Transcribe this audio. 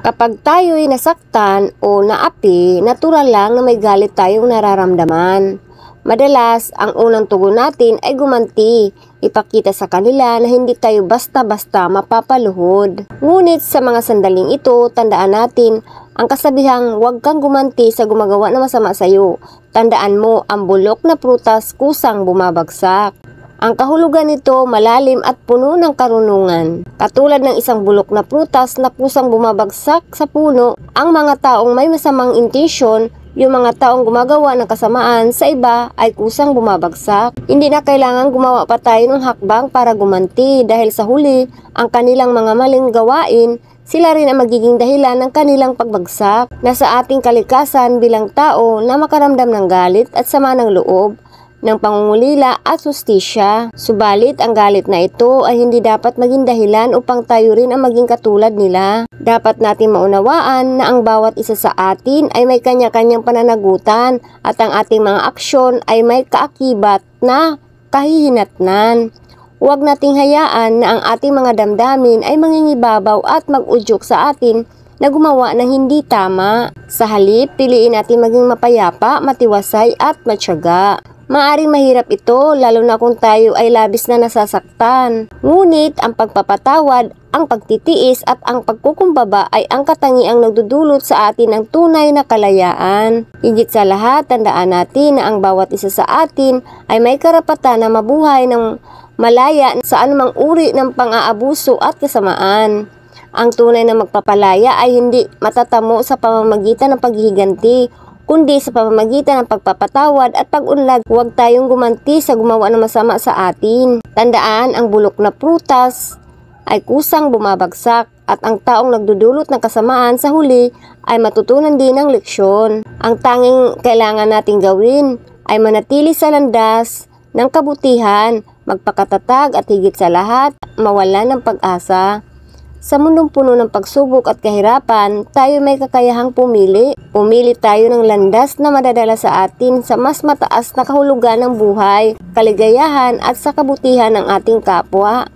Kapag tayo'y nasaktan o naapi, natural lang na may galit tayong nararamdaman. Madalas, ang unang tugon natin ay gumanti, ipakita sa kanila na hindi tayo basta-basta mapapaluhod. Ngunit sa mga sandaling ito, tandaan natin ang kasabihang huwag kang gumanti sa gumagawa na masama sa iyo. Tandaan mo, ang bulok na prutas kusang bumabagsak. Ang kahulugan nito malalim at puno ng karunungan. Katulad ng isang bulok na prutas na kusang bumabagsak sa puno, ang mga taong may masamang intensyon, yung mga taong gumagawa ng kasamaan sa iba ay kusang bumabagsak. Hindi na kailangan gumawa pa tayo ng hakbang para gumanti dahil sa huli, ang kanilang mga maling gawain, sila rin ang magiging dahilan ng kanilang pagbagsak. Nasa ating kalikasan bilang tao na makaramdam ng galit at sama ng loob, ng pangungulila at hustisya. Subalit ang galit na ito ay hindi dapat maging dahilan upang tayo rin ang maging katulad nila. Dapat natin maunawaan na ang bawat isa sa atin ay may kanya-kanyang pananagutan at ang ating mga aksyon ay may kaakibat na kahihinatnan. Huwag nating hayaan na ang ating mga damdamin ay mangingibabaw at mag-udyok sa atin na gumawa ng hindi tama. Sa halip, piliin natin maging mapayapa, matiwasay at matyaga. Maaring mahirap ito lalo na kung tayo ay labis na nasasaktan. Ngunit ang pagpapatawad, ang pagtitiis at ang pagkukumbaba ay ang katangiang nagdudulot sa atin ng tunay na kalayaan. Higit sa lahat, tandaan natin na ang bawat isa sa atin ay may karapatan na mabuhay ng malaya sa anumang uri ng pang-aabuso at kasamaan. Ang tunay na magpapalaya ay hindi matatamo sa pamamagitan ng paghihiganti, kundi sa pamamagitan ng pagpapatawad at pag-unlad. Huwag tayong gumanti sa gumawa ng masama sa atin. Tandaan, ang bulok na prutas ay kusang bumabagsak at ang taong nagdudulot ng kasamaan sa huli ay matutunan din ng leksyon. Ang tanging kailangan nating gawin ay manatili sa landas ng kabutihan, magpakatatag at higit sa lahat, mawalan ng pag-asa. Sa mundong puno ng pagsubok at kahirapan, tayo may kakayahang pumili. Pumili tayo ng landas na madadala sa atin sa mas mataas na kahulugan ng buhay, kaligayahan at sa kabutihan ng ating kapwa.